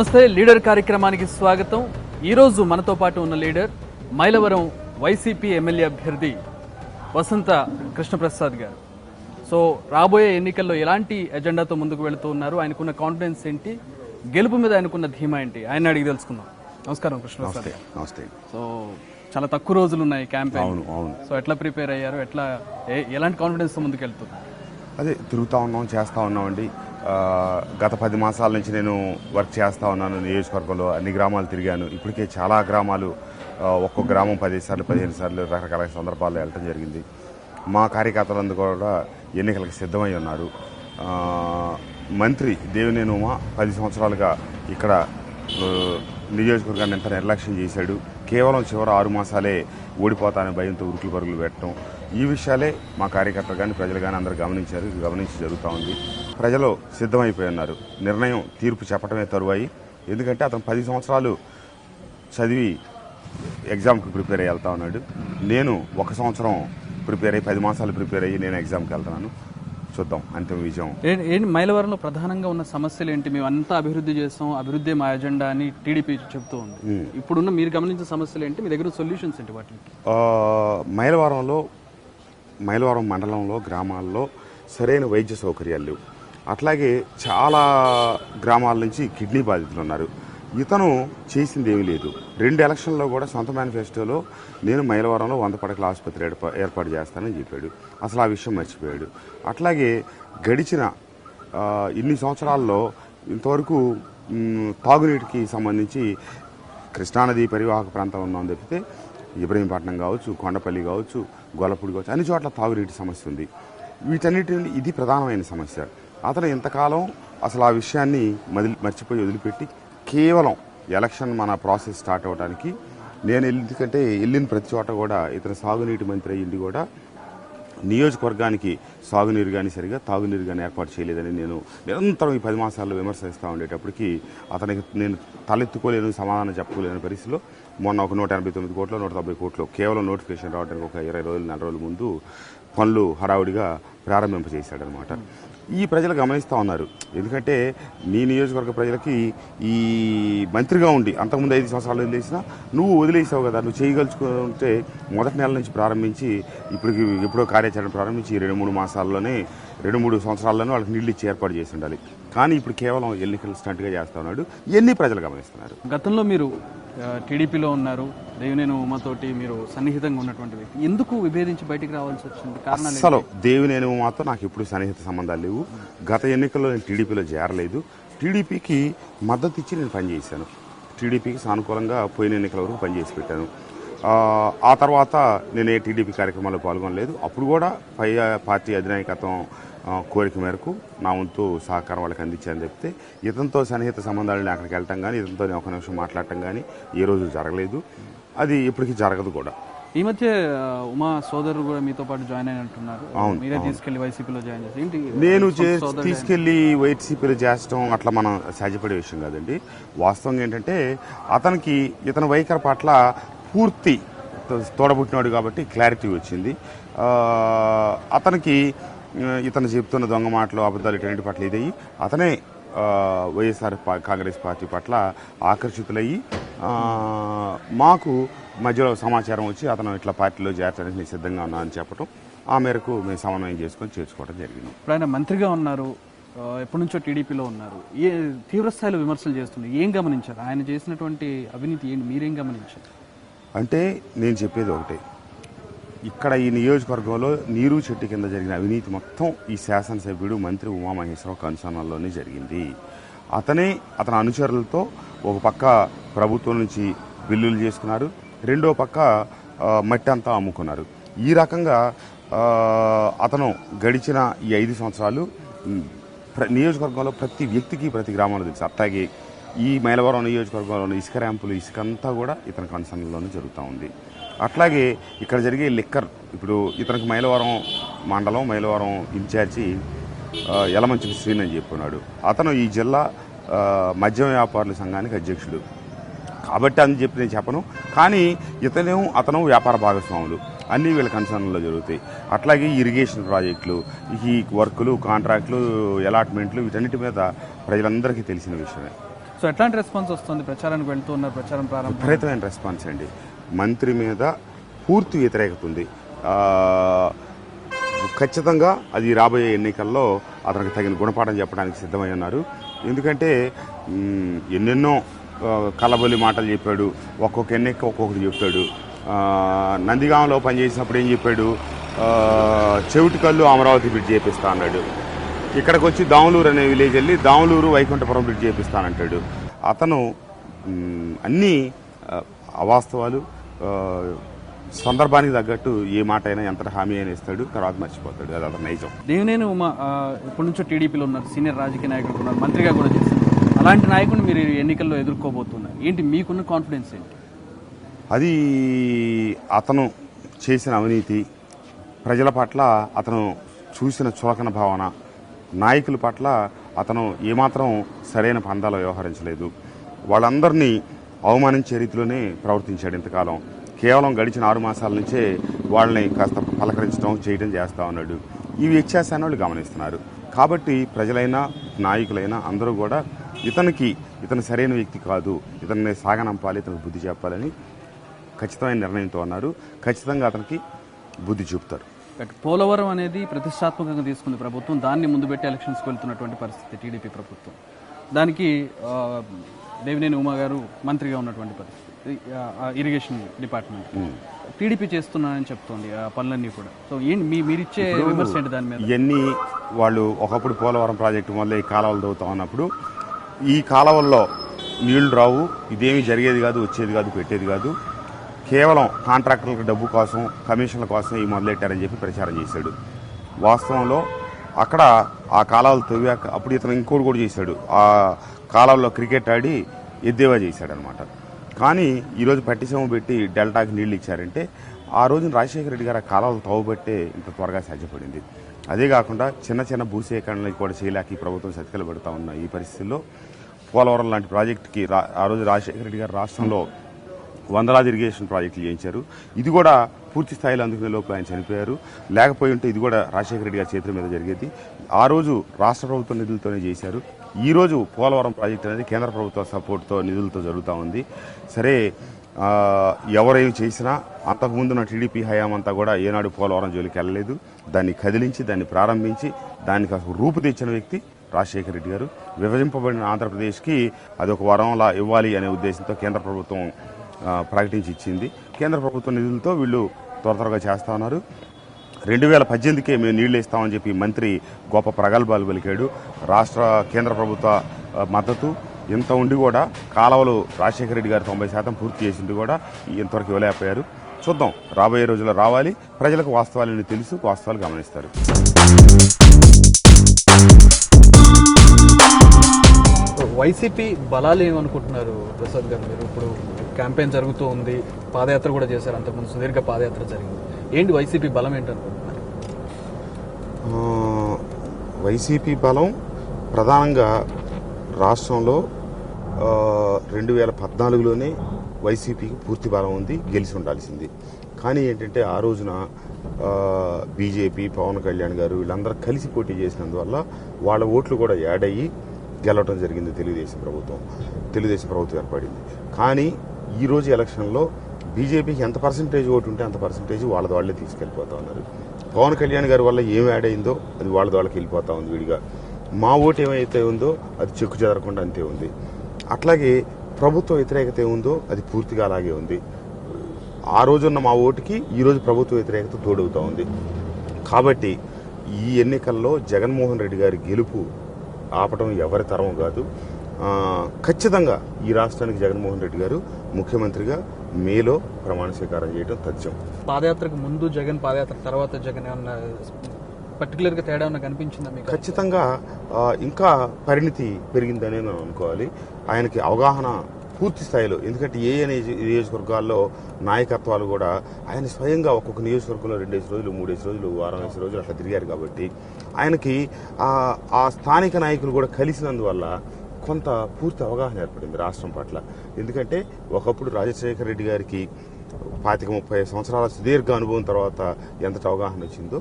నమస్తే, లీడర్ కార్యక్రమానికి స్వాగతం. ఈరోజు మనతో పాటు ఉన్న లీడర్ మైలవరం వైసీపీ ఎమ్మెల్యే అభ్యర్థి వసంత కృష్ణప్రసాద్ గారు. సో రాబోయే ఎన్నికల్లో ఎలాంటి ఎజెండాతో ముందుకు వెళుతూ ఉన్నారు, ఆయనకున్న కాన్ఫిడెన్స్ ఏంటి, గెలుపు మీద ఆయనకున్న ధీమా ఏంటి, ఆయన అడిగి తెలుసుకుందాం. నమస్కారం కృష్ణప్రసాద్. నమస్తే. సో చాలా తక్కువ రోజులు ఉన్నాయి క్యాంపెయిన్. సో ఎట్లా ప్రిపేర్ అయ్యారు, ఎలాంటి కాన్ఫిడెన్స్తో ముందుకు వెళ్తున్నారు? అదే తిరుగుతూ ఉన్నాం, చేస్తూ ఉన్నామండి. గత 10 మాసాల నుంచి నేను వర్క్ చేస్తూ ఉన్నాను. నియోజకవర్గంలో అన్ని గ్రామాలు తిరిగాను. ఇప్పటికే చాలా గ్రామాలు, ఒక్కొక్క గ్రామం 10 సార్లు 15 సార్లు రకరకాల సందర్భాల్లో వెళ్ళటం జరిగింది. మా కార్యకర్తలందరూ కూడా ఎన్నికలకు సిద్ధమై ఉన్నారు. మంత్రి దేవినేని ఉమా 10 సంవత్సరాలుగా ఇక్కడ నియోజకవర్గాన్ని ఎంత నిర్లక్ష్యం చేశాడు. కేవలం చివరి 6 మాసాలే ఓడిపోతానే భయంతో ఉరుకులు పరుగులు పెట్టడం, ఈ విషయాలే మా కార్యకర్తలు కానీ ప్రజలు కానీ అందరూ గమనించి జరుగుతూ ఉంది. ప్రజలు సిద్ధమైపోయి ఉన్నారు. నిర్ణయం తీర్పు చెప్పడమే తరువాయి. ఎందుకంటే అతను 10 సంవత్సరాలు చదివి ఎగ్జామ్కి ప్రిపేర్ అయ్యి వెళ్తా ఉన్నాడు. నేను 1 సంవత్సరం ప్రిపేర్ అయ్యి 10 మాసాలు ప్రిపేర్ అయ్యి నేను ఎగ్జామ్కి వెళ్తున్నాను. చూద్దాం అంతిమ విజయం. మైలవరంలో ప్రధానంగా ఉన్న సమస్యలు ఏంటి? మేము అంతా అభివృద్ధి చేస్తాం, అభివృద్ధి మా ఎజెండా అని టీడీపీ చెప్తూ ఉంది. ఇప్పుడున్న మీరు గమనించిన సమస్యలు ఏంటి, మీ దగ్గర సొల్యూషన్స్ ఏంటి వాటికి? మైలవరం మండలంలో గ్రామాల్లో సరైన వైద్య సౌకర్యాలు లేవు. అట్లాగే చాలా గ్రామాల నుంచి కిడ్నీ బాధితులు ఉన్నారు. ఇతను చేసింది ఏమీ లేదు. 2 ఎలక్షన్లో కూడా సొంత మేనిఫెస్టోలో నేను మైలవరంలో 100 పడకల ఆసుపత్రి ఏర్పాటు చేస్తానని చెప్పాడు. అసలు ఆ విషయం మర్చిపోయాడు. అట్లాగే గడిచిన ఇన్ని సంవత్సరాల్లో ఇంతవరకు తాగునీటికి సంబంధించి కృష్ణానది పరివాహక ప్రాంతం ఉన్నామని తప్పితే ఇబ్రహీంపట్నం కావచ్చు, కొండపల్లి కావచ్చు, గొల్లపూడి కావచ్చు, అన్ని చోట్ల తాగునీటి సమస్య ఉంది. వీటన్నిటి ఇది ప్రధానమైన సమస్య. అతను ఇంతకాలం అసలు ఆ విషయాన్ని మర్చిపోయి వదిలిపెట్టి కేవలం ఎలక్షన్ మన ప్రాసెస్ స్టార్ట్ అవ్వడానికి నేను ఎందుకంటే వెళ్ళిన ప్రతి చోట కూడా ఇతను సాగునీటి మంత్రి అయ్యింది కూడా నియోజకవర్గానికి సాగునీరు కానీ సరిగా తాగునీరు కానీ ఏర్పాటు చేయలేదని నేను నిరంతరం ఈ 10 మాసాల్లో విమర్శిస్తూ ఉండేటప్పటికీ అతనికి నేను తలెత్తుకోలేను, సమాధానం చెప్పుకోలేని పరిస్థితిలో మొన్న ఒక 189 కోట్లు 190 కోట్లు కేవలం నోటిఫికేషన్ రావడానికి ఒక 20 రోజులు 4 రోజుల ముందు పనులు హడావుడిగా ప్రారంభింపజేశాడనమాట. ఈ ప్రజలు గమనిస్తూ ఉన్నారు. ఎందుకంటే నీ నియోజకవర్గ ప్రజలకి ఈ మంత్రిగా ఉండి అంతకుముందు 5 సంవత్సరాలు వదిలేసినా నువ్వు వదిలేసావు కదా, నువ్వు చేయగలుచుకుంటే మొదటి నెల నుంచి ప్రారంభించి ఇప్పటికి ఎప్పుడో కార్యాచరణ ప్రారంభించి 2-3 మాసాల్లోనే 2-3 సంవత్సరాల్లోనే వాళ్ళకి నీళ్ళు ఇచ్చి ఏర్పాటు చేసి ఉండాలి. కానీ ఇప్పుడు కేవలం ఎన్నికలు స్టంట్గా చేస్తూ ఉన్నాడు. ఇవన్నీ ప్రజలు గమనిస్తున్నారు. గతంలో మీరు టీడీపీలో ఉన్నారు, దేవినేని ఉమాతోటి మీరు సన్నిహితంగా ఉన్నటువంటి వ్యక్తి, ఎందుకు విభేదించి బయటికి రావాల్సి వచ్చింది? కారణాలు అసలు దేవినేని ఉమాతో నాకు ఎప్పుడు సన్నిహిత సంబంధాలు లేవు. గత ఎన్నికల్లో నేను టీడీపీలో చేరలేదు. టీడీపీకి మద్దతు ఇచ్చి నేను పనిచేశాను. టీడీపీకి సానుకూలంగా పోయిన ఎన్నికల వరకు పనిచేసి పెట్టాను. ఆ తర్వాత నేను ఏ టీడీపీ కార్యక్రమాల్లో పాల్గొనలేదు. అప్పుడు కూడా పార్టీ అధినాయకత్వం కోరిక మేరకు నా వంతు సహకారం వాళ్ళకి అందించాలని చెప్తే ఇతనితో సన్నిహిత సంబంధాలని అక్కడికి వెళ్ళటం కానీ ఇతనితో ఒక నిమిషం మాట్లాడటం కానీ ఏ రోజు జరగలేదు. అది ఇప్పటికీ జరగదు కూడా. ఈ మధ్య ఉమా సోదరుడు కూడా మీతో పాటు జాయిన్ అయినట్టున్నారు. మీరే తీసుకెళ్లి వైసీపీలో జాయిన్ చేసి ఏంటి? నేను తీసుకెళ్లి వైసీపీలో చేర్చడం అట్లా మనం సాధ్యపడే విషయం కాదండి. వాస్తవంగా ఏంటంటే అతనికి ఇతని వైఖరి పట్ల పూర్తి తోడబుట్టినాడు కాబట్టి క్లారిటీ వచ్చింది. అతనికి ఇతను చెప్తున్న దొంగ మాటలు అబద్ధాలు ఇటువంటి పట్ల ఇదయ్యి అతనే వైఎస్ఆర్ కాంగ్రెస్ పార్టీ పట్ల ఆకర్షితులయ్యి మాకు మధ్యలో సమాచారం వచ్చి అతను ఇట్లా పార్టీలో చేర్చడానికి నేను సిద్ధంగా ఉన్నా అని చెప్పడం, ఆ మేరకు మేము సమన్వయం చేసుకొని చేర్చుకోవడం జరిగింది. ఇప్పుడు ఆయన మంత్రిగా ఉన్నారు, ఎప్పటి నుంచో టీడీపీలో ఉన్నారు, తీవ్రస్థాయిలో విమర్శలు చేస్తున్నారు. ఏం గమనించారు? ఆయన చేసినటువంటి అవినీతి ఏంటి, మీరేం గమనించారు? అంటే నేను చెప్పేది ఒకటే, ఇక్కడ ఈ నియోజకవర్గంలో నీరు చెట్టు కింద జరిగిన అవినీతి మొత్తం ఈ శాసనసభ్యుడు మంత్రి ఉమామహేశ్వరరావు కనుసన్నల్లోనే జరిగింది. అతని అనుచరులతో ఒక పక్క ప్రభుత్వం నుంచి బిల్లులు చేసుకున్నారు, రెండో పక్క మట్టి అంతా అమ్ముకున్నారు. ఈ రకంగా అతను గడిచిన ఈ 5 సంవత్సరాలు నియోజకవర్గంలో ప్రతి వ్యక్తికి ప్రతి గ్రామంలో తెలుసు. అట్లాగే ఈ మైలవరం నియోజకవర్గంలో ఇసుక ర్యాంపులు ఇసుకంతా కూడా ఇతని కన్సర్న్లోనే జరుగుతూ ఉంది. అట్లాగే ఇక్కడ జరిగే లిక్కర్, ఇప్పుడు ఇతనికి మైలవరం మండలం మైలవరం ఇన్ఛార్జి యలమంచి శ్రీని అని చెప్పున్నాడు. అతను ఈ జిల్లా మద్యం వ్యాపారుల సంఘానికి అధ్యక్షుడు కాబట్టి అని చెప్పి నేను చెప్పను. కానీ అతను వ్యాపార భాగస్వాములు, అన్నీ వీళ్ళ కన్సర్న్లో జరుగుతాయి. అట్లాగే ఇరిగేషన్ ప్రాజెక్టులు, ఈ వర్కులు, కాంట్రాక్టులు, అలాట్మెంట్లు, వీటన్నిటి మీద ప్రజలందరికీ తెలిసిన విషయమే. సో ఎట్లాంటి రెస్పాన్స్ వస్తుంది? ప్రచారానికి వెళ్తూ ఉన్నారు, ప్రచారం ప్రారంభం విపరీతమైన రెస్పాన్స్ అండి. మంత్రి మీద పూర్తి వ్యతిరేకత ఉంది. ఖచ్చితంగా అది రాబోయే ఎన్నికల్లో అతనికి తగిన గుణపాఠం చెప్పడానికి సిద్ధమై ఉన్నారు. ఎందుకంటే ఎన్నెన్నో కలబొలి మాటలు చెప్పాడు, ఒక్కొక్క ఎన్నిక ఒక్కొక్కటి చెప్తాడు. నందిగాంలో పనిచేసినప్పుడు ఏం చెప్పాడు, చెవిటి కళ్ళు అమరావతి బ్రిడ్జ్ చేపిస్తా అన్నాడు. ఇక్కడికి వచ్చి దాములూరు అనే విలేజ్ వెళ్ళి దాములూరు వైకుంఠపురం బ్రిడ్జ్ చేపిస్తానంటాడు. అతను అన్నీ అవాస్తవాలు, సందర్భానికి తగ్గట్టు ఏ మాట అయినా ఎంత హామీ అయినా ఇస్తాడు, తర్వాత మర్చిపోతాడు. అది అతను నైజం. దేవినేని ఉమా ఇప్పటి నుంచో టీడీపీలో ఉన్నారు, సీనియర్ రాజకీయ నాయకులు ఉన్నారు, మంత్రిగా కూడా చేశారు. అలాంటి నాయకుడిని మీరు ఎన్నికల్లో ఎదుర్కోబోతున్నారు. ఏంటి మీకున్న కాన్ఫిడెన్స్ ఏంటి? అది అతను చేసిన అవినీతి, ప్రజల పట్ల అతను చూసిన చులకన భావన, నాయకుల పట్ల అతను ఏమాత్రం సరైన పందాలో వ్యవహరించలేదు. వాళ్ళందరినీ అవమానించే రీతిలోనే ప్రవర్తించాడు ఇంతకాలం. కేవలం గడిచిన 6 మాసాల నుంచే వాళ్ళని కాస్త పలకరించడం చేయడం చేస్తూ ఉన్నాడు. ఈ వ్యత్యాసాన్ని వాళ్ళు గమనిస్తున్నారు. కాబట్టి ప్రజలైనా నాయకులైనా అందరూ కూడా ఇతను సరైన వ్యక్తి కాదు, ఇతన్ని సాగనంపాలి, ఇతనికి బుద్ధి చెప్పాలని ఖచ్చితమైన నిర్ణయంతో ఉన్నారు. ఖచ్చితంగా అతనికి బుద్ధి చూపుతారు. పోలవరం అనేది ప్రతిష్టాత్మకంగా తీసుకుంది ప్రభుత్వం, దాన్ని ముందు పెట్టి ఎలక్షన్స్కి వెళ్తున్నటువంటి పరిస్థితి టీడీపీ ప్రభుత్వం. దానికి దేవినేని ఉమా గారు మంత్రిగా ఉన్నటువంటి పరిస్థితి, ఇరిగేషన్ డిపార్ట్మెంట్ టీడీపీ చేస్తున్నానని చెప్తోంది ఆ పనులన్నీ కూడా. సో ఏంటి మీరిచ్చే విమర్శ ఏంటి దాని మీద? ఇవన్నీ వాళ్ళు ఒకప్పుడు పోలవరం ప్రాజెక్టు మొదలై కాలువలు తవ్వుతా ఉన్నప్పుడు ఈ కాలువల్లో నీళ్లు రావు, ఇదేమీ జరిగేది కాదు, వచ్చేది కాదు, పెట్టేది కాదు, కేవలం కాంట్రాక్టర్లకు డబ్బు కోసం, కమిషన్ల కోసం ఇవి మొదలెట్టారని చెప్పి ప్రచారం చేశాడు. వాస్తవంలో అక్కడ ఆ కాలువలు తవ్వాక అప్పుడు ఇతను ఇంకోటి కూడా చేశాడు, ఆ కాలువల్లో క్రికెట్ ఆడి ఎద్దేవా చేశాడనమాట. కానీ ఈరోజు పట్టిసీమ పెట్టి డెల్టాకి నీళ్లు ఇచ్చారంటే ఆ రోజున రాజశేఖర రెడ్డి గారు ఆ కాలువలు తవ్వబట్టే ఇంత త్వరగా సాధ్యపడింది. అదే కాకుండా చిన్న చిన్న భూసేకరణలు కూడా చేయలేక ఈ ప్రభుత్వం సతికలు పెడతా ఉన్న ఈ పరిస్థితుల్లో పోలవరం లాంటి ప్రాజెక్టుకి ఆ రోజు రాజశేఖర రెడ్డి గారు రాష్ట్రంలో వందలాది ఇరిగేషన్ ప్రాజెక్టులు చేయించారు. ఇది కూడా పూర్తి స్థాయిలో అందుకునే లోపల ఆయన చనిపోయారు. లేకపోయి ఉంటే ఇది కూడా రాజశేఖర రెడ్డి గారి చేతుల మీద జరిగేది. ఆ రోజు రాష్ట్ర ప్రభుత్వ నిధులతోనే చేశారు. ఈరోజు పోలవరం ప్రాజెక్టు అనేది కేంద్ర ప్రభుత్వ సపోర్ట్తో నిధులతో జరుగుతూ ఉంది. సరే, ఎవరేమి చేసినా అంతకుముందున్న టీడీపీ హయాం అంతా కూడా ఏనాడు పోలవరం జోలికి వెళ్ళలేదు. దాన్ని కదిలించి, దాన్ని ప్రారంభించి, దానికి అసలు రూపు తెచ్చిన వ్యక్తి రాజశేఖర రెడ్డి గారు. విభజింపబడిన ఆంధ్రప్రదేశ్కి అది ఒక వరంలా ఇవ్వాలి అనే ఉద్దేశంతో కేంద్ర ప్రభుత్వం ప్రకటించి ఇచ్చింది. కేంద్ర ప్రభుత్వ నిధులతో వీళ్ళు త్వరగా చేస్తూ ఉన్నారు. 2018కే మేము నీళ్లు ఇస్తామని చెప్పి మంత్రి గొప్ప ప్రగల్భాలు పలికాడు. కేంద్ర ప్రభుత్వ మద్దతు ఇంత ఉండి కూడా కాలువలు రాజశేఖర రెడ్డి గారు 90% పూర్తి చేసింది కూడా ఇంతవరకు ఇవ్వలేకపోయారు. చూద్దాం, రాబోయే రోజుల్లో రావాలి. ప్రజలకు వాస్తవాలని తెలుసు, వాస్తవాలు గమనిస్తారు. వైసీపీ బలాలు ఏమనుకుంటున్నారు ప్రసాద్ గారు? మీరు ఇప్పుడు క్యాంపెయిన్ జరుగుతూ ఉంది, పాదయాత్ర కూడా చేశారు, అంతకుముందు సుదీర్ఘ పాదయాత్ర జరిగింది. ఏంటి వైసీపీ బలం ఏంటనుకుంటున్నారు? వైసీపీ బలం ప్రధానంగా రాష్ట్రంలో 2014లోనే వైసీపీకి పూర్తి బలం ఉంది, గెలిచి ఉండాల్సింది. కానీ ఏంటంటే ఆ రోజున బీజేపీ, పవన్ కళ్యాణ్ గారు వీళ్ళందరూ కలిసి పోటీ చేసినందువల్ల వాళ్ళ ఓట్లు కూడా యాడ్ అయ్యి గెలవడం జరిగింది. తెలుగుదేశం ప్రభుత్వం ఏర్పడింది. కానీ ఈరోజు ఎలక్షన్లో బీజేపీకి ఎంత పర్సంటేజ్ ఓటు ఉంటే అంత పర్సంటేజ్ వాళ్ళే తీసుకెళ్ళిపోతా ఉన్నారు. పవన్ కళ్యాణ్ గారి వల్ల ఏం యాడ్ అయిందో అది వాళ్ళకి వెళ్ళిపోతా ఉంది విడిగా. మా ఓటు ఏమైతే ఉందో అది చెక్కు చెదరకుండా అంతే ఉంది. అట్లాగే ప్రభుత్వ వ్యతిరేకత ఏముందో అది పూర్తిగా అలాగే ఉంది. ఆ రోజున్న మా ఓటుకి ఈరోజు ప్రభుత్వ వ్యతిరేకత తోడవుతూ ఉంది. కాబట్టి ఈ ఎన్నికల్లో జగన్మోహన్ రెడ్డి గారి గెలుపు ఆపటం ఎవరి తరం కాదు. ఖచ్చితంగా ఈ రాష్ట్రానికి జగన్మోహన్ రెడ్డి గారు ముఖ్యమంత్రిగా మేలో ప్రమాణ స్వీకారం చేయడం తథ్యం. పాదయాత్రకు ముందు జగన్, పాదయాత్ర తర్వాత జగన్ ఏమన్నా పర్టికులర్గా తేడా ఏమన్నా కనిపించిందా మీకు? ఖచ్చితంగా ఇంకా పరిణితి పెరిగిందనే మనం అనుకోవాలి. ఆయనకి అవగాహన పూర్తి స్థాయిలో, ఎందుకంటే ఏ నియోజకవర్గాల్లో నాయకత్వాలు కూడా ఆయన స్వయంగా ఒక్కొక్క నియోజకవర్గంలో 2 రోజులు, 3 రోజులు, వారం 5 రోజులు అట్లా తిరిగారు. కాబట్టి ఆయనకి ఆ స్థానిక నాయకులు కూడా కలిసినందువల్ల కొంత పూర్తి అవగాహన ఏర్పడింది రాష్ట్రం పట్ల. ఎందుకంటే ఒకప్పుడు రాజశేఖర రెడ్డి గారికి 25-30 సంవత్సరాల సుదీర్ఘ అనుభవం తర్వాత ఎంతటి అవగాహన వచ్చిందో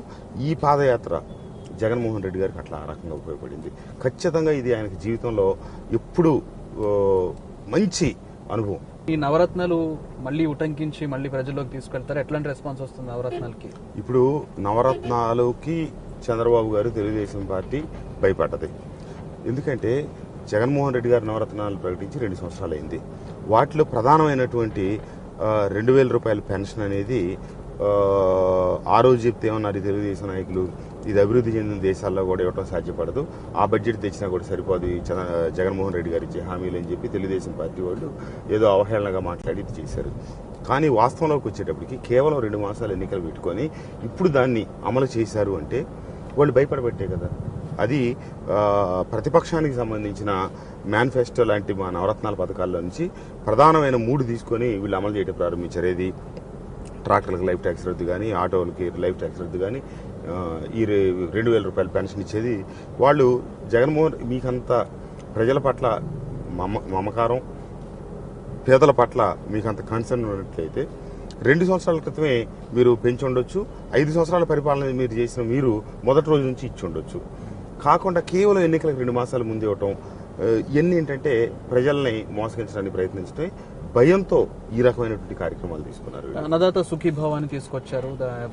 ఈ పాదయాత్ర జగన్మోహన్ రెడ్డి గారికి అట్లా ఆ రకంగా ఉపయోగపడింది. ఖచ్చితంగా ఇది ఆయనకి జీవితంలో ఎప్పుడూ ఆ, మంచి అనుభవం. ఈ నవరత్నాలు మళ్ళీ ఉటంకించి మళ్ళీ ప్రజల్లోకి తీసుకెళ్తారు, ఎట్లాంటి రెస్పాన్స్ వస్తుంది నవరత్నాలకి? ఇప్పుడు నవరత్నాలకి చంద్రబాబు గారు తెలుగుదేశం పార్టీ భయపడ్డది. ఎందుకంటే జగన్మోహన్ రెడ్డి గారు నవరత్నాలు ప్రకటించి 2 సంవత్సరాలు అయింది. వాటిలో ప్రధానమైనటువంటి 2,000 రూపాయల పెన్షన్ అనేది ఆ రోజు చెప్తే ఏమన్నారు తెలుగుదేశం నాయకులు, ఇది అభివృద్ధి చెందిన దేశాల్లో కూడా ఇవ్వటం సాధ్యపడదు, ఆ బడ్జెట్ తెచ్చినా కూడా సరిపోదు జగన్మోహన్ రెడ్డి గారు ఇచ్చే హామీలు అని చెప్పి తెలుగుదేశం పార్టీ వాళ్ళు ఏదో అవహేళనగా మాట్లాడి ఇది చేశారు. కానీ వాస్తవంలోకి వచ్చేటప్పటికి కేవలం 2 మాసాలు ఎన్నికలు పెట్టుకొని ఇప్పుడు దాన్ని అమలు చేశారు అంటే వాళ్ళు భయపడబట్టే కదా. అది ప్రతిపక్షానికి సంబంధించిన మేనిఫెస్టో లాంటి మా నవరత్నాల పథకాల్లో నుంచి ప్రధానమైన 3 తీసుకొని వీళ్ళు అమలు చేయడం ప్రారంభించారు. ఏది ట్రాక్టర్లకు లైఫ్ ట్యాక్స్ రద్దు కానీ, ఆటోలకి లైఫ్ ట్యాక్స్ రద్దు కానీ, ఈ 2,000 రూపాయల పెన్షన్ ఇచ్చేది. వాళ్ళు జగన్మోహన్ మీకంత ప్రజల పట్ల మమకారం, పేదల పట్ల మీకంత కన్సర్న్ ఉన్నట్లయితే 2 సంవత్సరాల క్రితమే మీరు పెంచి ఉండొచ్చు. 5 సంవత్సరాల పరిపాలన మీరు చేసిన మీరు మొదటి రోజు నుంచి ఇచ్చి ఉండొచ్చు. కాకుండా కేవలం ఎన్నికలకు 2 మాసాల ముందు ఇవ్వటం ఇవన్నీ ఏంటంటే ప్రజల్ని మోసగించడానికి ప్రయత్నించడం, భయంతో ఈ రకమైనటువంటి కార్యక్రమాలు తీసుకున్నారు. అన్నదాత సుఖీభావాన్ని తీసుకొచ్చారు,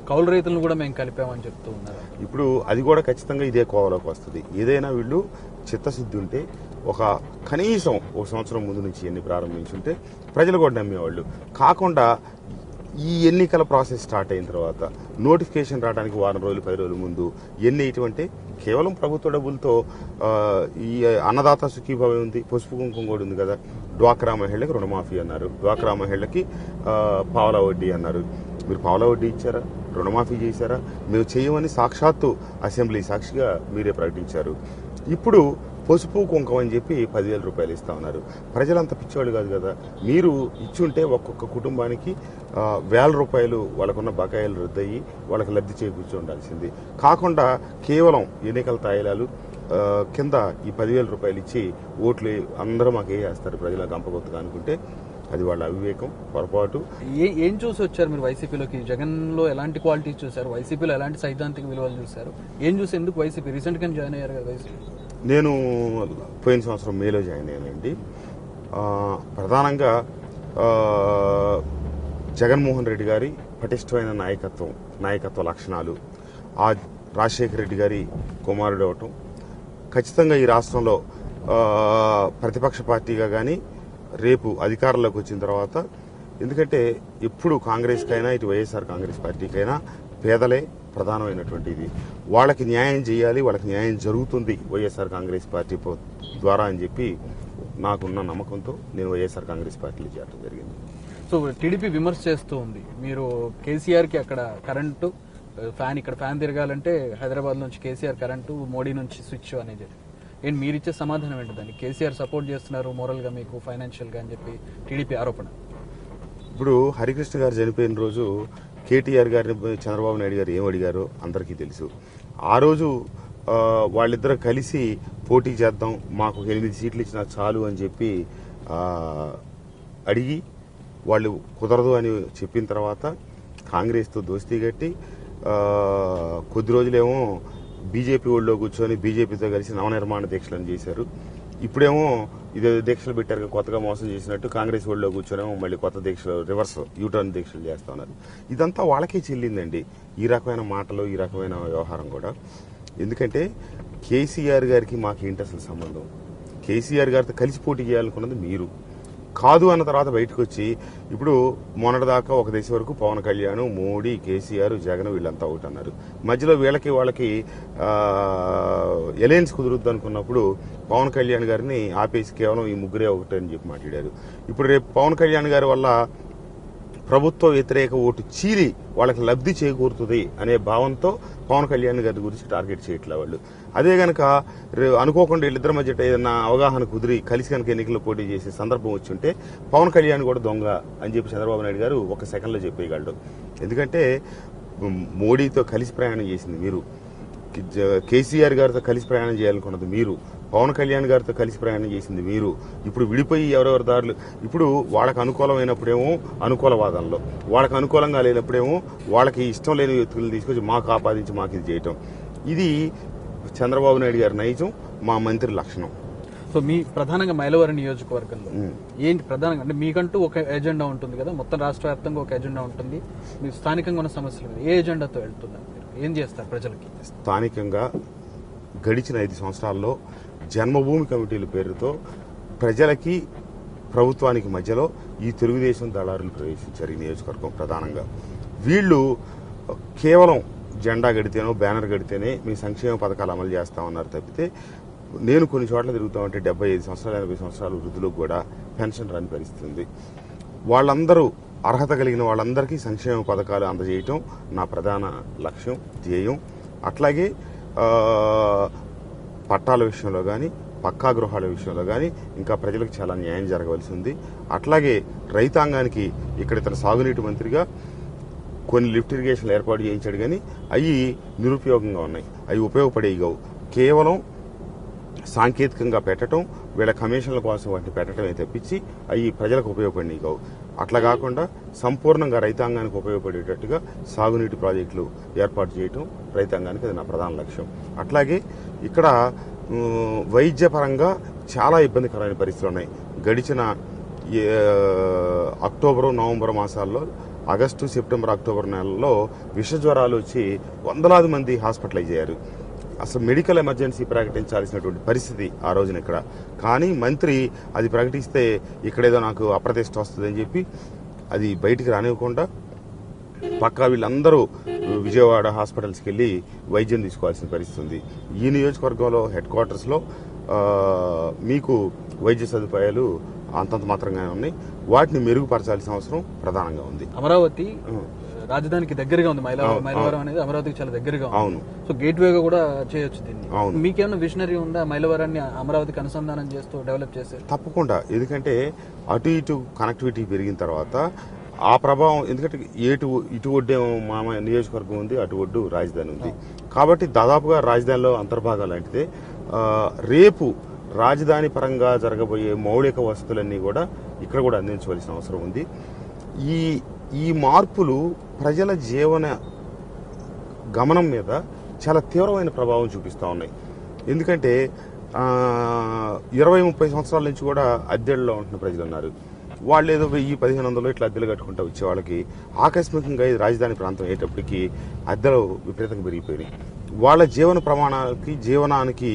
కౌలు రైతులను కూడా మేము కలిపామని చెప్తూ ఉన్నారు. ఇప్పుడు అది కూడా ఖచ్చితంగా ఇదే కోవలోకి వస్తుంది. ఏదైనా వీళ్ళు చిత్తశుద్ధి ఉంటే కనీసం 1 సంవత్సరం ముందు నుంచి ఎన్ని ప్రారంభించుంటే ప్రజలు కూడా నమ్మేవాళ్ళు. కాకుండా ఈ ఎన్నికల ప్రాసెస్ స్టార్ట్ అయిన తర్వాత నోటిఫికేషన్ రావడానికి 1 వారం రోజులు 10 రోజుల ముందు ఎన్ని ఇటువంటి కేవలం ప్రభుత్వ డబ్బులతో ఈ అన్నదాత సుఖీభావం ఉంది, పసుపు కుంకుమ కూడా ఉంది కదా. డ్వాక్రా మహిళలకు రుణమాఫీ అన్నారు, డ్వాక్రా మహిళలకి పావలా వడ్డీ అన్నారు. మీరు పావలా వడ్డీ ఇచ్చారా? రుణమాఫీ చేశారా? మీరు చేయమని సాక్షాత్తు అసెంబ్లీ సాక్షిగా మీరే ప్రకటించారు. ఇప్పుడు పసుపు కుంకుమ అని చెప్పి 10,000 రూపాయలు ఇస్తా ఉన్నారు. ప్రజలంతా పిచ్చివాళ్ళు కాదు కదా. మీరు ఇచ్చుంటే ఒక్కొక్క కుటుంబానికి 1,000 రూపాయలు వాళ్ళకున్న బకాయిలు రద్దయ్యి వాళ్ళకి లబ్ధి చేకూర్చి ఉండాల్సింది. కాకుండా కేవలం ఎన్నికల తాయిలాలు కింద ఈ 10,000 రూపాయలు ఇచ్చి ఓట్లు అందరూ మాకు వేస్తారు ప్రజల గంపగొత్తుగా అనుకుంటే అది వాళ్ళ అవివేకం, పొరపాటు. ఏం చూసి వచ్చారు మీరు వైసీపీలోకి? జగన్లో ఎలాంటి క్వాలిటీస్ చూశారు? వైసీపీలో ఎలాంటి సైద్ధాంతిక విలువలు చూశారు? ఏం చూసి ఎందుకు వైసీపీ రీసెంట్గా జాయిన్ అయ్యారు కదా వైసీపీ? నేను పోయిన సంవత్సరం మేలో జాయిన్ అయ్యానండి. ప్రధానంగా జగన్మోహన్ రెడ్డి గారి పటిష్టమైన నాయకత్వ లక్షణాలు, ఆ రాజశేఖర రెడ్డి గారి కుమారుడు అవటం, ఖచ్చితంగా ఈ రాష్ట్రంలో ప్రతిపక్ష పార్టీగా కానీ రేపు అధికారంలోకి వచ్చిన తర్వాత, ఎందుకంటే ఎప్పుడు కాంగ్రెస్కైనా ఇటు వైఎస్ఆర్ కాంగ్రెస్ పార్టీకైనా పేదలే ప్రధానమైనటువంటి ఇది. వాళ్ళకి న్యాయం చేయాలి, వాళ్ళకి న్యాయం జరుగుతుంది వైఎస్ఆర్ కాంగ్రెస్ పార్టీ ద్వారా అని చెప్పి నాకున్న నమ్మకంతో నేను వైఎస్ఆర్ కాంగ్రెస్ పార్టీలో చేరడం జరిగింది. సో టీడీపీ విమర్శ చేస్తూ ఉంది, మీరు కేసీఆర్కి అక్కడ కరెంటు ఫ్యాన్, ఇక్కడ ఫ్యాన్ తిరగాలంటే హైదరాబాద్ నుంచి కేసీఆర్ కరెంటు, మోడీ నుంచి స్విచ్ అనేది. ఏంటి మీరు ఇచ్చే సమాధానం ఏంటి దాన్ని? కేసీఆర్ సపోర్ట్ చేస్తున్నారు మోరల్గా మీకు, ఫైనాన్షియల్గా అని చెప్పి టీడీపీ ఆరోపణ. ఇప్పుడు హరికృష్ణ గారు చనిపోయిన రోజు కేటీఆర్ గారిని చంద్రబాబు నాయుడు గారు ఏం అడిగారో అందరికీ తెలుసు. ఆ రోజు వాళ్ళిద్దరూ కలిసి పోటీ చేద్దాం, మాకు 8 సీట్లు ఇచ్చినా చాలు అని చెప్పి అడిగి వాళ్ళు కుదరదు అని చెప్పిన తర్వాత కాంగ్రెస్తో దోస్తీ కట్టి కొద్ది రోజులేమో బీజేపీ ఒళ్ళో కూర్చొని బీజేపీతో కలిసి నవనిర్మాణ దీక్షలను చేశారు. ఇప్పుడేమో ఇదే దీక్షలు పెట్టారు కొత్తగా మోసం చేసినట్టు కాంగ్రెస్ ఒళ్ళో కూర్చొనేమో మళ్ళీ కొత్త దీక్షలు, రివర్స్ యూటర్న్ దీక్షలు చేస్తా ఉన్నారు. ఇదంతా వాళ్ళకే చెల్లిందండి ఈ రకమైన మాటలు, ఈ రకమైన వ్యవహారం కూడా. ఎందుకంటే కేసీఆర్ గారికి మాకేంటి అసలు సంబంధం? కేసీఆర్ గారితో కలిసి పోటీ చేయాలనుకున్నది మీరు కాదు అన్న తర్వాత బయటకు వచ్చి ఇప్పుడు మొన్నటిదాకా ఒక దశ వరకు పవన్ కళ్యాణ్, మోడీ, కేసీఆర్, జగన్ వీళ్ళంతా అవుట్ అన్నారు. మధ్యలో వాళ్ళకి ఎలయన్స్ కుదురుద్దు అనుకున్నప్పుడు పవన్ కళ్యాణ్ గారిని ఆపేసి కేవలం ఈ ముగ్గురే ఒకటి అని చెప్పి మాట్లాడారు. ఇప్పుడు రేపు పవన్ కళ్యాణ్ గారి వల్ల ప్రభుత్వ వ్యతిరేక ఓటు చీలి వాళ్ళకి లబ్ధి చేకూరుతుంది అనే భావంతో పవన్ కళ్యాణ్ గారి గురించి టార్గెట్ చేయట్లే వాళ్ళు. అదే గనక అనుకోకుండా వీళ్ళిద్దరి మధ్య ఏదైనా అవగాహన కుదిరి కలిసి కనుక ఎన్నికల్లో పోటీ చేసే సందర్భం వచ్చి ఉంటే పవన్ కళ్యాణ్ కూడా దొంగ అని చెప్పి చంద్రబాబు నాయుడు గారు ఒక సెకండ్లో చెప్పేయగలడు. ఎందుకంటే మోడీతో కలిసి ప్రయాణం చేసింది మీరు, కేసీఆర్ గారితో కలిసి ప్రయాణం చేయాలనుకున్నది మీరు, పవన్ కళ్యాణ్ గారితో కలిసి ప్రయాణం చేసింది మీరు. ఇప్పుడు విడిపోయి ఎవరెవరి దారులు, ఇప్పుడు వాళ్ళకి అనుకూలమైనప్పుడేమో అనుకూల వాదనలో, వాళ్ళకి అనుకూలంగా లేనప్పుడేమో వాళ్ళకి ఇష్టం లేని వ్యక్తులను తీసుకొచ్చి మాకు ఆపాదించి మాకు ఇది చేయటం, ఇది చంద్రబాబు నాయుడు గారి నైజం, మా మంత్రి లక్షణం. సో మీ ప్రధానంగా మైలవరం నియోజకవర్గంలో ఏంటి ప్రధానంగా అంటే మీకంటూ ఒక ఎజెండా ఉంటుంది కదా, మొత్తం రాష్ట్ర వ్యాప్తంగా ఒక ఎజెండా ఉంటుంది, మీ స్థానికంగా ఉన్న సమస్యల మీద ఏ ఎజెండాతో వెళ్తున్నారు, ఏం చేస్తారు ప్రజలకి? స్థానికంగా గడిచిన 5 సంవత్సరాల్లో జన్మభూమి కమిటీల పేరుతో ప్రజలకి ప్రభుత్వానికి మధ్యలో ఈ తెలుగుదేశం దళారులు ప్రవేశించారు ఈ నియోజకవర్గం ప్రధానంగా. వీళ్ళు కేవలం జెండా గడితేనో బ్యానర్ గడితేనే మీ సంక్షేమ పథకాలు అమలు చేస్తామన్నారు తప్పితే, నేను కొన్ని చోట్ల తిరుగుతామంటే 75 సంవత్సరాలు 80 సంవత్సరాలు వృద్ధులకు కూడా పెన్షన్ రాని పరిస్థితి. వాళ్ళందరూ అర్హత కలిగిన వాళ్ళందరికీ సంక్షేమ పథకాలు అందజేయటం నా ప్రధాన లక్ష్యం, ధ్యేయం. అట్లాగే పట్టాల విషయంలో కానీ పక్కా గృహాల విషయంలో కానీ ఇంకా ప్రజలకు చాలా న్యాయం జరగవలసి ఉంది. అట్లాగే రైతాంగానికి ఇక్కడ ఇతర సాగునీటి మంత్రిగా కొన్ని లిఫ్ట్ ఇరిగేషన్లు ఏర్పాటు చేయించాడు, కానీ అవి నిరుపయోగంగా ఉన్నాయి, అవి ఉపయోగపడేవి కావు. కేవలం సాంకేతికంగా పెట్టడం, వీళ్ళ కమిషన్ల కోసం వాటిని పెట్టడమే తప్పించి అవి ప్రజలకు ఉపయోగపడినవి కావు. అట్లా కాకుండా సంపూర్ణంగా రైతాంగానికి ఉపయోగపడేటట్టుగా సాగునీటి ప్రాజెక్టులు ఏర్పాటు చేయటం రైతాంగానికి అది నా ప్రధాన లక్ష్యం. అట్లాగే ఇక్కడ వైద్యపరంగా చాలా ఇబ్బందికరమైన పరిస్థితులు ఉన్నాయి. గడిచిన అక్టోబరు నవంబర్ మాసాల్లో, ఆగస్టు సెప్టెంబర్ అక్టోబర్ నెలల్లో విషజ్వరాలు వచ్చి వందలాది మంది హాస్పిటలైజ్ అయ్యారు. అసలు మెడికల్ ఎమర్జెన్సీ ప్రకటించాల్సినటువంటి పరిస్థితి ఆ రోజున ఇక్కడ. కానీ మంత్రి అది ప్రకటిస్తే ఇక్కడేదో నాకు అప్రతిష్ట వస్తుందని చెప్పి అది బయటికి రానివ్వకుండా పక్కా వీళ్ళందరూ విజయవాడ హాస్పిటల్స్కి వెళ్ళి వైద్యం తీసుకోవాల్సిన పరిస్థితి ఉంది. ఈ నియోజకవర్గంలో హెడ్ క్వార్టర్స్లో మీకు వైద్య సదుపాయాలు అంతంత మాత్రంగానే ఉన్నాయి, వాటిని మెరుగుపరచాల్సిన అవసరం ప్రధానంగా ఉంది. అమరావతి రాజధానికి దగ్గరగా ఉంది, మైలవరం అనేది అమరావతికి చాలా దగ్గరగా ఉంది. అవును. సో గేట్ వేగా కూడా చేయొచ్చు దీన్ని. అవును. మీకేమైనా విజనరీ ఉందా మైలవరాన్ని అమరావతికి అనుసంధానం చేస్తూ డెవలప్ చేసే? తప్పకుండా, ఎందుకంటే అటు ఇటు కనెక్టివిటీ పెరిగిన తర్వాత ఆ ప్రభావం, ఎందుకంటే ఇటు ఒడ్డే మా నియోజకవర్గం ఉంది, అటు ఒడ్డు రాజధాని ఉంది కాబట్టి దాదాపుగా రాజధానిలో అంతర్భాగాలు లాంటిదే. రేపు రాజధాని పరంగా జరగబోయే మౌలిక వసతులన్నీ కూడా ఇక్కడ కూడా అందించవలసిన అవసరం ఉంది. ఈ మార్పులు ప్రజల జీవన గమనం మీద చాలా తీవ్రమైన ప్రభావం చూపిస్తూ ఉన్నాయి. ఎందుకంటే 20-30 సంవత్సరాల నుంచి కూడా అద్దెల్లో ఉంటున్న ప్రజలు ఉన్నారు. వాళ్ళు ఏదో 1000-1500 ఇట్లా అద్దెలు కట్టుకుంటూ వచ్చే వాళ్ళకి ఆకస్మికంగా ఇది రాజధాని ప్రాంతం అయ్యేటప్పటికి అద్దెలు విపరీతంగా పెరిగిపోయినాయి. వాళ్ళ జీవన ప్రమాణాలకి జీవనానికి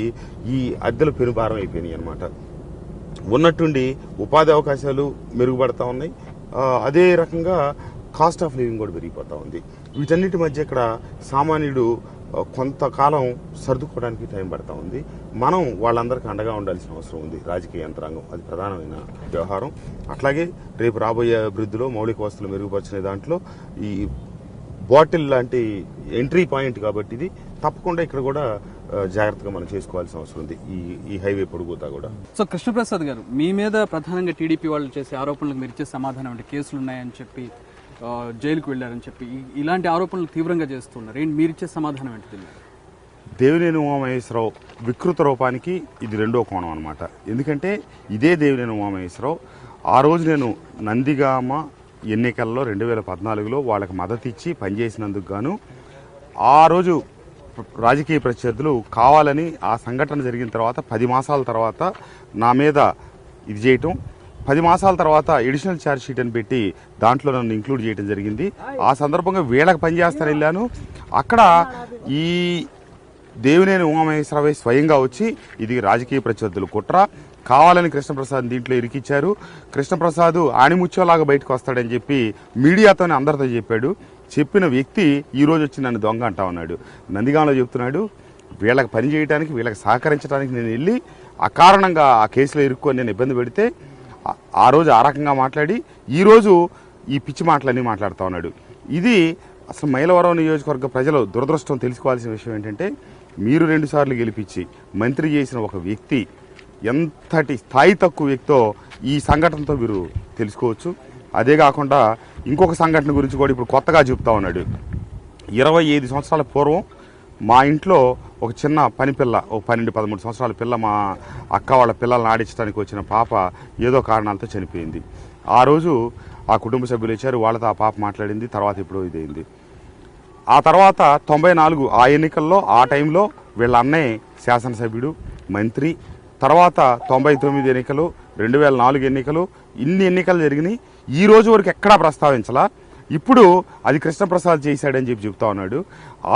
ఈ అద్దెలు పెనుభారం అయిపోయినాయి అనమాట. ఉన్నట్టుండి ఉపాధి అవకాశాలు మెరుగుపడతా ఉన్నాయి, అదే రకంగా కాస్ట్ ఆఫ్ లివింగ్ కూడా పెరిగిపోతూ ఉంది. వీటన్నిటి మధ్య ఇక్కడ సామాన్యుడు కొంతకాలం సర్దుకోవడానికి టైం పడతా ఉంది. మనం వాళ్ళందరికీ అండగా ఉండాల్సిన అవసరం ఉంది. రాజకీయ యంత్రాంగం అది ప్రధానమైన వ్యవహారం. అట్లాగే రేపు రాబోయే అభివృద్ధిలో మౌలిక వసతులు మెరుగుపరిచిన దాంట్లో ఈ బాటిల్ లాంటి ఎంట్రీ పాయింట్ కాబట్టి ఇది తప్పకుండా ఇక్కడ కూడా జాగ్రత్తగా మనం చేసుకోవాల్సిన అవసరం ఉంది, ఈ హైవే పొడుగుతా కూడా. సో కృష్ణప్రసాద్ గారు, మీ మీద ప్రధానంగా టీడీపీ వాళ్ళు చేసే ఆరోపణలకు మీరు ఇచ్చే సమాధానం అంటే కేసులు ఉన్నాయని చెప్పి, జైలుకు వెళ్ళారని చెప్పి ఇలాంటి ఆరోపణలు తీవ్రంగా చేస్తున్నారు, ఏంటి మీరు ఇచ్చే సమాధానం ఏంటి? దేవినేని ఉమామహేశ్వరరావు వికృత రూపానికి ఇది రెండో కోణం అనమాట. ఎందుకంటే ఇదే దేవినేని ఉమామహేశ్వరరావు ఆ రోజు నేను నందిగామ ఎన్నికల్లో 2014లో వాళ్ళకి మద్దతు ఇచ్చి పనిచేసినందుకు గాను ఆ రోజు రాజకీయ ప్రత్యర్థులు కావాలని ఆ సంఘటన జరిగిన తర్వాత 10 మాసాల తర్వాత నా మీద ఇది చేయటం, 10 మాసాల తర్వాత ఎడిషనల్ ఛార్జ్ షీట్ అని పెట్టి దాంట్లో నన్ను ఇంక్లూడ్ చేయడం జరిగింది. ఆ సందర్భంగా వీళ్ళకి పనిచేస్తాను వెళ్ళాను. అక్కడ ఈ దేవినేని ఉమామహేశ్వరరావు స్వయంగా వచ్చి ఇది రాజకీయ ప్రత్యర్థులు కుట్ర, కావాలని కృష్ణప్రసాద్ దీంట్లో ఇరికిచ్చారు, కృష్ణప్రసాద్ ఆణిముత్యంలాగా బయటకు వస్తాడని చెప్పి మీడియాతోనే అందరితో చెప్పాడు. చెప్పిన వ్యక్తి ఈ రోజు వచ్చి నన్ను దొంగ అంటా ఉన్నాడు. నందిగాంలో చెప్తున్నాడు, వీళ్ళకి పని చేయడానికి వీళ్ళకి సహకరించడానికి నేను వెళ్ళి అకారణంగా ఆ కేసులో ఇరుక్కొని నేను ఇబ్బంది పెడితే ఆ రోజు ఆ రకంగా మాట్లాడి ఈరోజు ఈ పిచ్చి మాటలన్నీ మాట్లాడుతూ ఉన్నాడు. ఇది అసలు మైలవరం నియోజకవర్గ ప్రజలు దురదృష్టం తెలుసుకోవాల్సిన విషయం ఏంటంటే, మీరు 2 సార్లు గెలిపించి మంత్రి చేసిన ఒక వ్యక్తి ఎంతటి స్థాయి తక్కువ వ్యక్తో ఈ సంఘటనతో మీరు తెలుసుకోవచ్చు. అదే కాకుండా ఇంకొక సంఘటన గురించి కూడా ఇప్పుడు కొత్తగా చెప్తా ఉన్నాడు. 25 సంవత్సరాల పూర్వం మా ఇంట్లో ఒక చిన్న పని పిల్ల, ఒక 12-13 సంవత్సరాల పిల్ల, మా అక్క వాళ్ళ పిల్లల్ని ఆడించడానికి వచ్చిన పాప ఏదో కారణాలతో చనిపోయింది. ఆ రోజు ఆ కుటుంబ సభ్యులు ఇచ్చారు, వాళ్ళతో ఆ పాప మాట్లాడింది, తర్వాత ఇప్పుడు ఇదైంది. ఆ తర్వాత 94 ఆ ఎన్నికల్లో ఆ టైంలో వీళ్ళ అన్నయ్య శాసనసభ్యుడు మంత్రి తర్వాత 99 ఎన్నికలు, 2004 ఎన్నికలు, ఇన్ని ఎన్నికలు జరిగినాయి. ఈ రోజు వరకు ఎక్కడా ప్రస్తావించలా. ఇప్పుడు అది కృష్ణప్రసాద్ చేశాడని చెప్పి చెప్తా ఉన్నాడు.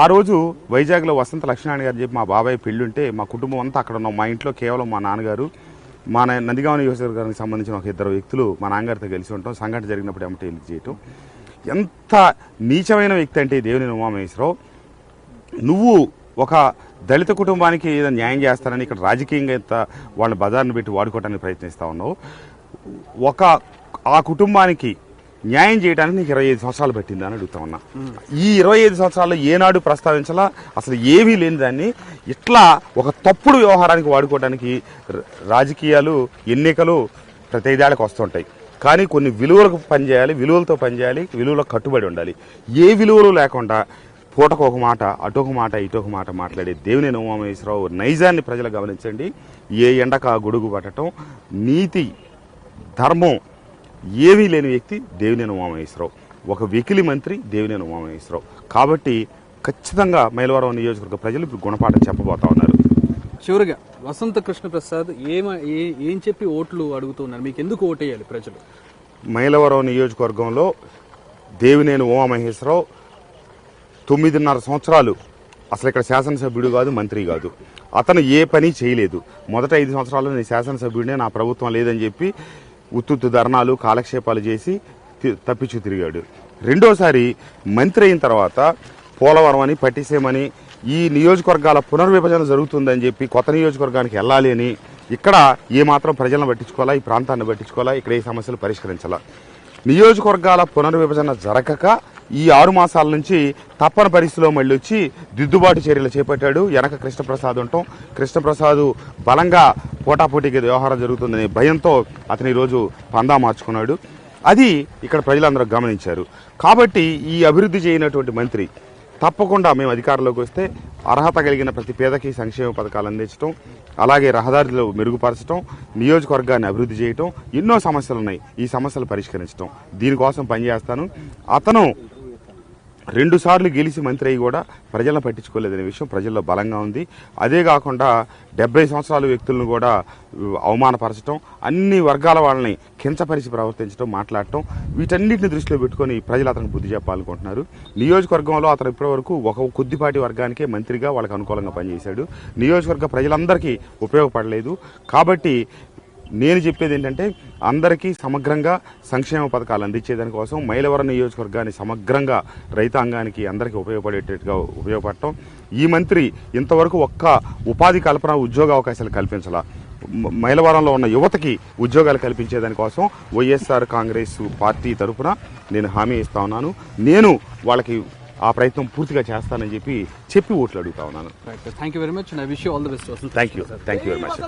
ఆ రోజు వైజాగ్లో వసంత లక్ష్మీనారాయణ గారు చెప్పి మా బాబాయ్ పెళ్ళుంటే మా కుటుంబం అంతా అక్కడ ఉన్నాం. మా ఇంట్లో కేవలం మా నాన్నగారు, మా నందిగామ నియోజకవర్గానికి సంబంధించిన ఒక 2 వ్యక్తులు మా నాన్నగారితో కలిసి ఉంటాం. సంఘటన జరిగినప్పుడు ఏమిటి వెళ్ళి చేయటం. ఎంత నీచమైన వ్యక్తి అంటే దేవినేని ఉమామహేశ్వరరావు. నువ్వు ఒక దళిత కుటుంబానికి ఏదో న్యాయం చేస్తానని ఇక్కడ రాజకీయంగా ఎంత వాళ్ళని బజార్ని పెట్టి వాడుకోవడానికి ప్రయత్నిస్తూ ఉన్నావు. ఆ కుటుంబానికి న్యాయం చేయడానికి నీకు 25 సంవత్సరాలు పట్టింది అని అడుగుతా ఉన్నా. ఈ 25 సంవత్సరాల్లో ఏనాడు ప్రస్తావించాలా? అసలు ఏమీ లేని దాన్ని ఇట్లా ఒక తప్పుడు వ్యవహారానికి వాడుకోవడానికి రాజకీయాలు, ఎన్నికలు ప్రతి 5 ఏళ్ళకి వస్తుంటాయి. కానీ కొన్ని విలువలకు పనిచేయాలి, విలువలతో పనిచేయాలి, విలువలకు కట్టుబడి ఉండాలి. ఏ విలువలు లేకుండా పూటకు ఒక మాట, అటొక మాట, ఇటొక మాట మాట్లాడే దేవినేని ఉమామహేశ్వరరావు నైజాన్ని ప్రజలు గమనించండి. ఏ ఎండక గొడుగు పట్టడం, నీతి, ధర్మం ఏమీ లేని వ్యక్తి దేవినేని ఉమామహేశ్వరరావు. ఒక వెకిలి మంత్రి దేవినేని ఉమామహేశ్వరరావు. కాబట్టి ఖచ్చితంగా మైలవరం నియోజకవర్గ ప్రజలు ఇప్పుడు గుణపాఠం చెప్పబోతా ఉన్నారు. చివరిగా వసంత కృష్ణప్రసాద్ ఏం చెప్పి ఓట్లు అడుగుతున్నారు? మీకు ఎందుకు ఓటేయాలి ప్రజలు? మైలవరం నియోజకవర్గంలో దేవినేని ఉమామహేశ్వరరావు 9.5 సంవత్సరాలు అసలు ఇక్కడ శాసనసభ్యుడు కాదు, మంత్రి కాదు. అతను ఏ పని చేయలేదు. మొదట 5 సంవత్సరాల్లో నేను శాసనసభ్యుడినే, నా ప్రభుత్వం లేదని చెప్పి ఉత్తుత్తు ధర్నాలు, కాలక్షేపాలు చేసి తప్పించు తిరిగాడు. రెండోసారి మంత్రి అయిన తర్వాత పోలవరం అని, పట్టిసీమని, ఈ నియోజకవర్గాల పునర్విభజన జరుగుతుందని చెప్పి కొత్త నియోజకవర్గానికి వెళ్ళాలి అని ఇక్కడ ఏమాత్రం ప్రజలను పట్టించుకోవాలా, ఈ ప్రాంతాన్ని పట్టించుకోవాలా, ఇక్కడ ఏ సమస్యలు పరిష్కరించాలా. నియోజకవర్గాల పునర్విభజన జరగక ఈ 6 మాసాల నుంచి తప్పని పరిస్థితిలో మళ్ళీ వచ్చి దిద్దుబాటు చర్యలు చేపట్టాడు. వెనక కృష్ణప్రసాద్ ఉండటం, కృష్ణప్రసాద్ బలంగా పోటాపోటీకి వ్యవహారం జరుగుతుందనే భయంతో అతను ఈరోజు పందా మార్చుకున్నాడు. అది ఇక్కడ ప్రజలందరూ గమనించారు. కాబట్టి ఈ అభివృద్ధి చేయనటువంటి మంత్రి తప్పకుండా మేము అధికారంలోకి వస్తే అర్హత కలిగిన ప్రతి పేదకి సంక్షేమ పథకాలు అందించడం, అలాగే రహదారులు మెరుగుపరచడం, నియోజకవర్గాన్ని అభివృద్ధి చేయటం, ఎన్నో సమస్యలు ఉన్నాయి. ఈ సమస్యలు పరిష్కరించడం, దీనికోసం పనిచేస్తాను. అతను 2 సార్లు గెలిచి మంత్రి అయ్యి కూడా ప్రజలను పట్టించుకోలేదనే విషయం ప్రజల్లో బలంగా ఉంది. అదే కాకుండా 70 సంవత్సరాల వ్యక్తులను కూడా అవమానపరచడం, అన్ని వర్గాల వాళ్ళని కించపరిచి ప్రవర్తించడం, మాట్లాడటం, వీటన్నిటిని దృష్టిలో పెట్టుకొని ప్రజలు అతనికి బుద్ధి చెప్పాలనుకుంటున్నారు. నియోజకవర్గంలో అతను ఇప్పటివరకు ఒక కొద్దిపాటి వర్గానికే మంత్రిగా వాళ్ళకి అనుకూలంగా పనిచేశాడు. నియోజకవర్గ ప్రజలందరికీ ఉపయోగపడలేదు. కాబట్టి నేను చెప్పేది ఏంటంటే అందరికీ సమగ్రంగా సంక్షేమ పథకాలు అందించేదానికోసం మైలవరం నియోజకవర్గాన్ని సమగ్రంగా రైతాంగానికి అందరికీ ఉపయోగపడేటట్టుగా ఉపయోగపడటం. ఈ మంత్రి ఇంతవరకు ఒక్క ఉపాధి కల్పన, ఉద్యోగ అవకాశాలు కల్పించాల. మైలవరంలో ఉన్న యువతకి ఉద్యోగాలు కల్పించేదానికోసం వైఎస్ఆర్ కాంగ్రెస్ పార్టీ తరఫున నేను హామీ ఇస్తా ఉన్నాను. నేను వాళ్ళకి ఆ ప్రయత్నం పూర్తిగా చేస్తానని చెప్పి ఓట్లు అడుగుతా ఉన్నాను. Thank you very much. I wish you all the best. Thank you very much.